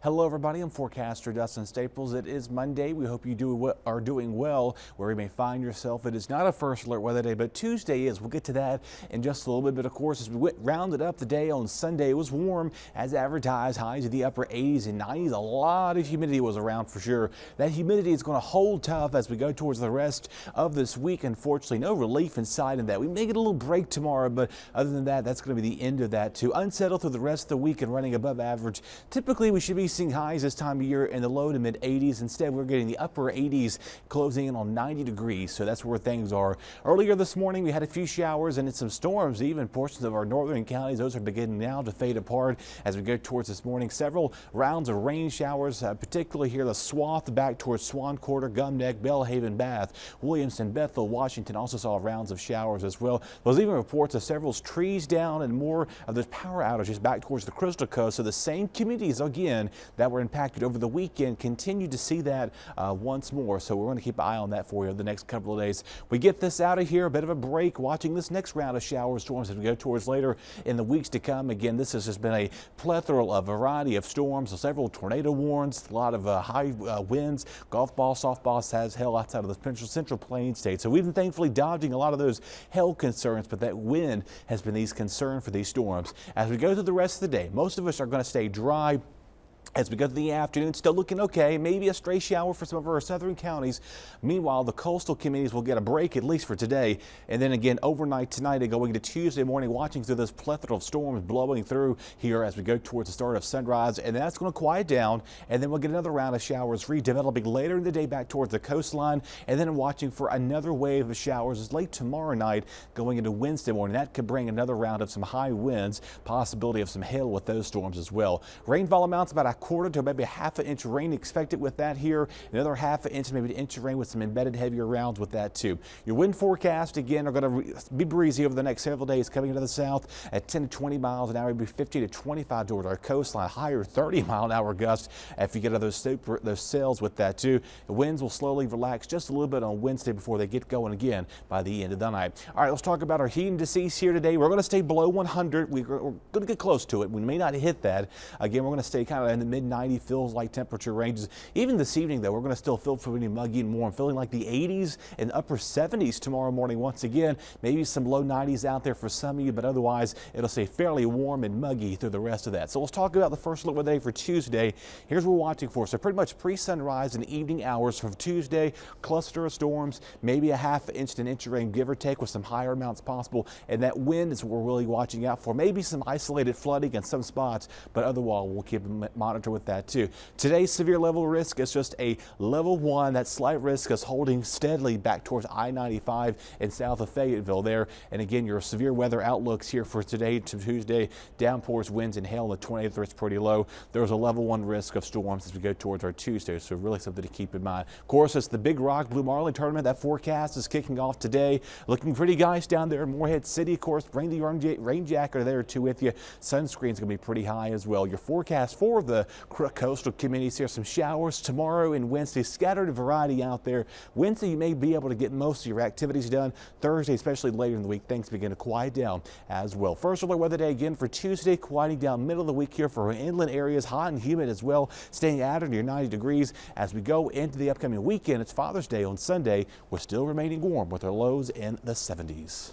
Hello everybody, I'm forecaster Dustin Staples. It is Monday. We hope you are doing well where you may find yourself. It is not a first alert weather day, but Tuesday is. We'll get to that in just a little bit. But of course, as we rounded up the day on Sunday, it was warm as advertised, highs in the upper 80s and 90s. A lot of humidity was around for sure. That humidity is going to hold tough as we go towards the rest of this week. Unfortunately, no relief in sight in that. We may get a little break tomorrow, but other than that, that's going to be the end of that too. Unsettled through the rest of the week and running above average. Typically, we should be seeing highs this time of year in the low to mid 80s. Instead, we're getting the upper 80s, closing in on 90 degrees. So that's where things are. Earlier this morning, we had a few showers and some storms. Even portions of our northern counties, those are beginning now to fade apart as we go towards this morning. Several rounds of rain showers, particularly here the swath back towards Swan Quarter, Gum Neck, Belhaven, Bath, Williamston, Bethel, Washington also saw rounds of showers as well. There's even reports of several trees down and more of those power outages back towards the Crystal Coast. So the same communities again that were impacted over the weekend continue to see that once more. So we're going to keep an eye on that for you the next couple of days. We get this out of here, a bit of a break, watching this next round of showers, storms as we go towards later in the weeks to come. Again, this has just been a plethora of variety of storms, so several tornado warnings, a lot of high winds, golf ball, softball has hail outside of the Central Plains states. So we've been thankfully dodging a lot of those hail concerns, but that wind has been these concerns for these storms. As we go through the rest of the day, most of us are going to stay dry. As we go to the afternoon, still looking okay. Maybe a stray shower for some of our southern counties. Meanwhile, the coastal communities will get a break, at least for today. And then again, overnight tonight and going to Tuesday morning, watching through this plethora of storms blowing through here as we go towards the start of sunrise. And that's going to quiet down. And then we'll get another round of showers redeveloping later in the day back towards the coastline. And then watching for another wave of showers as late tomorrow night going into Wednesday morning. That could bring another round of some high winds, possibility of some hail with those storms as well. Rainfall amounts about a quarter to maybe a half an inch of rain expected with that here. Another half an inch, maybe an inch of rain with some embedded heavier rounds with that too. Your wind forecast again are going to be breezy over the next several days coming into the south at 10 to 20 miles an hour, maybe 50 to 25 toward our coastline. Higher 30-mile-an-hour gusts if you get those cells with that too. The winds will slowly relax just a little bit on Wednesday before they get going again by the end of the night. All right, let's talk about our heat indices here today. We're going to stay below 100. We're going to get close to it. We may not hit that. Again, we're going to stay kind of in the mid-90 feels like temperature ranges. Even this evening, though, we're going to still feel pretty muggy and warm, feeling like the 80s and upper 70s tomorrow morning once again. Maybe some low 90s out there for some of you, but otherwise it'll stay fairly warm and muggy through the rest of that. So let's talk about the first look of the day for Tuesday. Here's what we're watching for. So pretty much pre-sunrise and evening hours from Tuesday, cluster of storms, maybe a half inch to an inch of rain, give or take, with some higher amounts possible. And that wind is what we're really watching out for. Maybe some isolated flooding in some spots, but otherwise we'll keep a monitor with that too. Today's severe level risk is just a level 1. That slight risk is holding steadily back towards I-95 and south of Fayetteville there. And again, your severe weather outlooks here for today to Tuesday, downpours, winds, and hail. The tornado threat's pretty low. There's a level 1 risk of storms as we go towards our Tuesday, so really something to keep in mind. Of course, it's the Big Rock Blue Marlin tournament. That forecast is kicking off today. Looking pretty nice down there in Morehead City. Of course, bring the rain jacket there too with you. Sunscreen's going to be pretty high as well. Your forecast for the coastal communities here, some showers tomorrow and Wednesday, scattered variety out there. Wednesday, you may be able to get most of your activities done. Thursday, especially later in the week, things begin to quiet down as well. First alert weather day again for Tuesday, quieting down middle of the week here for our inland areas, hot and humid as well, staying at or near 90 degrees. As we go into the upcoming weekend, it's Father's Day on Sunday. We're still remaining warm with our lows in the 70s.